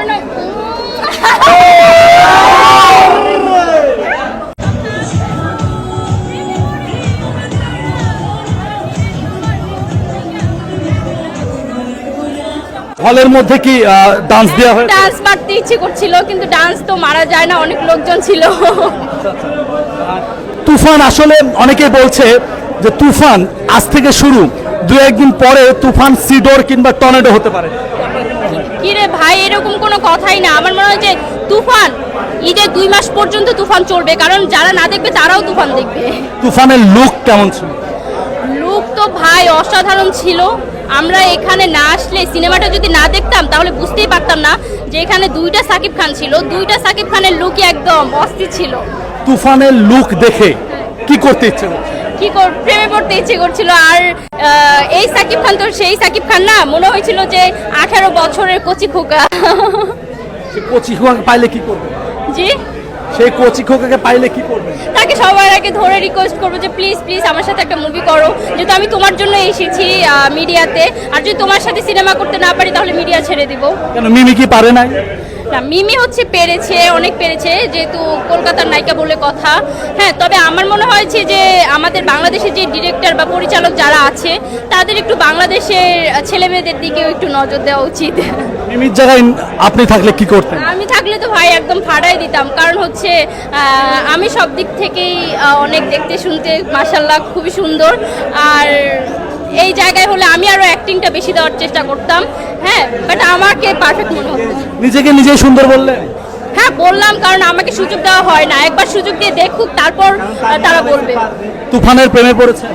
করবে না। হলের মধ্যে কি ডান্স দেওয়া হয়? ডান্স মারতে ইচ্ছে করছিল, কিন্তু ডান্স তো মারা যায় না, অনেক লোকজন ছিল। তুফান আসলে অনেকেই বলছে যে তুফান আজ থেকে শুরু, দু একদিন পরে তুফান সিডোর কিংবা টর্নেডো হতে পারে। কি রে ভাই, এরকম কোনো কথাই না। আমার মনে হয় যে তুফান ঈদের 2 মাস পর্যন্ত তুফান চলবে, কারণ যারা না দেখবে তারাও তুফান দেখবে। তুফানের লুক কেমন ছিল? লুক তো ভাই অসাধারণ ছিল। আমরা এখানে না আসলে, সিনেমাটা যদি না দেখতাম তাহলে বুঝতেই পারতাম না যে এখানে 2টা সাকিব খান ছিল। 2টা সাকিব খানের লুকই একদম অস্থির ছিল। তুফানের লুক দেখে কি করতে ইচ্ছে করছে? প্রেমে পড়তে ইচ্ছে করছিল। আর এই সাকিব খান তো সেই সাকিব খান না, মনে হয়েছিল যে 18 বছরের কচি খোকা। সে কচি খোকাকে পাইলে কি করবে? জি, সেই কচি খোকাকে পাইলে কি করবে? তাকে সবার আগে ধরে রিকোয়েস্ট করবো যে প্লিজ প্লিজ আমার সাথে একটা মুভি করো, যেহেতু আমি তোমার জন্য এসেছি মিডিয়াতে। আর যদি তোমার সাথে সিনেমা করতে না পারি তাহলে মিডিয়া ছেড়ে দিব। কেন, মিমি কি পারে নাই? না, মিমি হচ্ছে পেরেছে, অনেক পেরেছে, যেহেতু কলকাতার নায়িকা বলে কথা। হ্যাঁ, তবে আমার মনে হয়েছে যে আমাদের বাংলাদেশের যে ডিরেক্টর বা পরিচালক যারা আছে তাদের একটু বাংলাদেশের ছেলে মেয়েদের দিকেও একটু নজর দেওয়া উচিত। মিমির জায়গায় আপনি থাকলে কি করতেন? আমি থাকলে তো ভাই একদম ফাড়াই দিতাম, কারণ হচ্ছে আমি সব দিক থেকেই অনেক দেখতে শুনতে মাশাআল্লাহ খুবই সুন্দর। আর এই জায়গায় হলে আমি আরো অ্যাক্টিংটা বেশি দেওয়ার চেষ্টা করতাম। হ্যাঁ, বাট আমাকে পারফেক্ট মনে হতো। নিজেকে নিজেই সুন্দর বললেন? হ্যাঁ বললাম, কারণ আমাকে সুযোগ দেওয়া হয় না। একবার সুযোগ দিয়ে দেখুক, তারপর তারা বলবে। তুফানের প্রেমে পড়েছেন?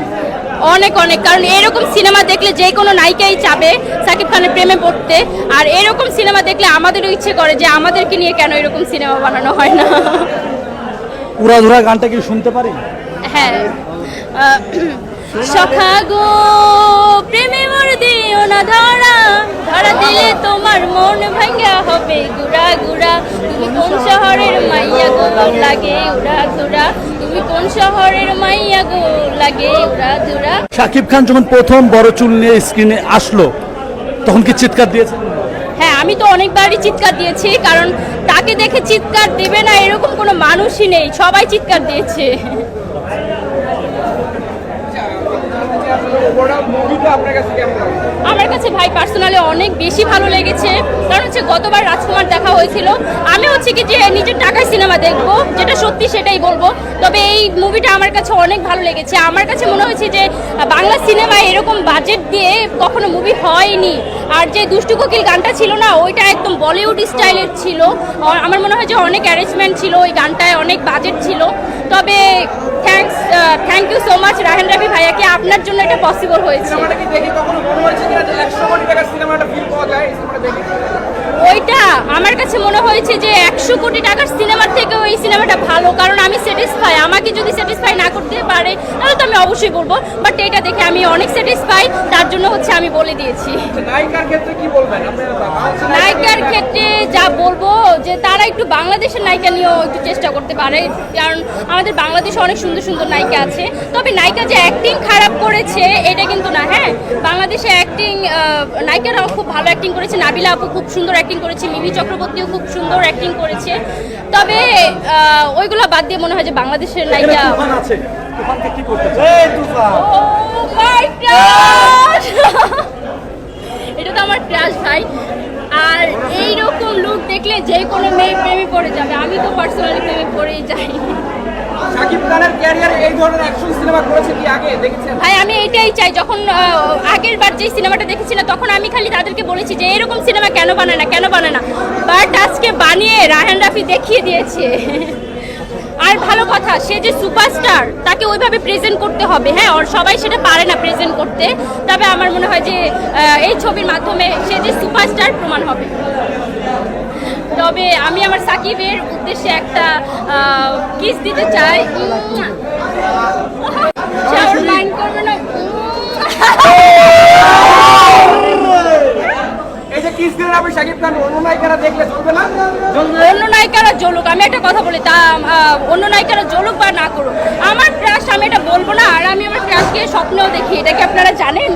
অনেক অনেক, কারণ এরকম সিনেমা দেখলে যে কোনো নায়িকাই চাবে সাকিব খানের প্রেমে পড়তে। আর এরকম সিনেমা দেখলে আমাদেরও ইচ্ছে করে যে আমাদেরকে নিয়ে কেন এরকম সিনেমা বানানো হয় না। উড়াধুরা গানটা কি শুনতে পারি? হ্যাঁ, সখা গো প্রেমে মর দিও না ধরা, ধরা দিলে তোমার মন ভাঙ্গা হবে গুড়া গুড়া। তুমি কোন শহরের মাইয়া গো, লাগে উড়া ধুরা। তুমি কোন শহরের মাইয়া গো, লাগে উড়া ধুরা। শাকিব খান যখন প্রথম বড় চুল নিয়ে স্ক্রিনে আসলো তখন কি চিৎকার দিয়েছেন? হ্যাঁ, আমি তো অনেকবারই চিৎকার দিয়েছি, কারণ তাকে দেখে চিৎকার দেবে না এরকম কোনো মানুষই নেই, সবাই চিৎকার দিয়েছে। আমার কাছে ভাই পার্সোনালি অনেক বেশি ভালো লেগেছে, কারণ হচ্ছে গতবার রাজকুমার দেখা হয়েছিল। আমি হচ্ছে কি যে নিজের টাকায় সিনেমা দেখবো, যেটা সত্যি সেটাই বলবো। তবে এই মুভিটা আমার কাছে অনেক ভালো লেগেছে। আমার কাছে মনে হয়েছে যে বাংলা সিনেমায় এরকম বাজেট দিয়ে কখনো মুভি হয়নি। আর যে দুষ্টু কোকিল গানটা ছিল না, ওইটা একদম বলিউড স্টাইলের ছিল। আমার মনে হয় যে অনেক অ্যারেঞ্জমেন্ট ছিল ওই গানটায়, অনেক বাজেট ছিল। তবে thank you so much Rahen Rafi ভাইয়াকে, আপনার জন্য এটা পসিবল হয়েছে। ওইটা আমার কাছে মনে হয়েছে যে 100 কোটি টাকার সিনেমার থেকেও এই সিনেমাটা ভালো, কারণ আমি স্যাটিসফাই। আমাকে যদি স্যাটিসফাই না করতে পারে তাহলে তো আমি অবশ্যই বলবো, বাট এটা দেখে আমি অনেক স্যাটিসফাই, তার জন্য হচ্ছে আমি বলে দিয়েছি। নায়িকার ক্ষেত্রে কি বলবেন? নায়িকার ক্ষেত্রে যা বলবো যে তারা একটু বাংলাদেশের নায়িকা নিয়েও একটু চেষ্টা করতে পারে, কারণ আমাদের বাংলাদেশে অনেক সুন্দর সুন্দর নায়িকা আছে। তবে নায়িকা যে অ্যাক্টিং খারাপ করেছে এটা কিন্তু না। হ্যাঁ, বাংলাদেশে অ্যাক্টিং নায়িকারাও খুব ভালো অ্যাক্টিং করেছে। নাবিলা আপু খুব সুন্দর অ্যাক্টিং করেছে, মিমি চক্রবর্তীও খুব সুন্দর অ্যাক্টিং করেছে। তবে ওইগুলো বাদ দিয়ে মনে হয় যে বাংলাদেশের নায়িকা। তুফান আছে, তুফানকে কি করতে চাই? এই তুফান, ও মাই গড, এটা তো আমার ক্রাশ ভাই। আর এইরকম লুক দেখলে যে কোনো মেয়ে প্রেমে পড়ে যাবে। আমি তো পার্সোনালি প্রেমে পড়েই যাই। শাকিব খানের ক্যারিয়ারে এই ধরনের অ্যাকশন সিনেমা করেছে কি আগে দেখেছেন? ভাই আমি এইটাই চাই। যখন আগের বার যে সিনেমাটা দেখেছি না, তখন আমি খালি তাদেরকে বলেছি যে এরকম সিনেমা কেন বানায় না, কেন বানায় না। বাট আজকে বানিয়ে রাহেন রাফি দেখিয়ে দিয়েছে। আর ভালো কথা, সে যে সুপারস্টার, তাকে ওইভাবে প্রেজেন্ট করতে হবে। হ্যাঁ, আর সবাই সেটা পারে না প্রেজেন্ট করতে। তবে আমার মনে হয় যে এই ছবির মাধ্যমে সে যে সুপারস্টার প্রমাণ হবে। তবে আমি আমার সাকিবের উদ্দেশ্যে একটা কিস দিতে চাই। মাইন্ড করবে না? এই যে কিস দিলেন আপনি শাকিব খান, অন্য নায়িকারা দেখলে চলবে না? অন্য নায়িকারা জ্বলুক, আমি একটা কথা বলি, তা অন্য নায়িকারা জ্বলুক বা না করুক, আমার ক্রাশ আমি এটা বলবো না। আর আমি আমার ক্রাশকে স্বপ্নেও দেখি, এটা কি আপনারা জানেন?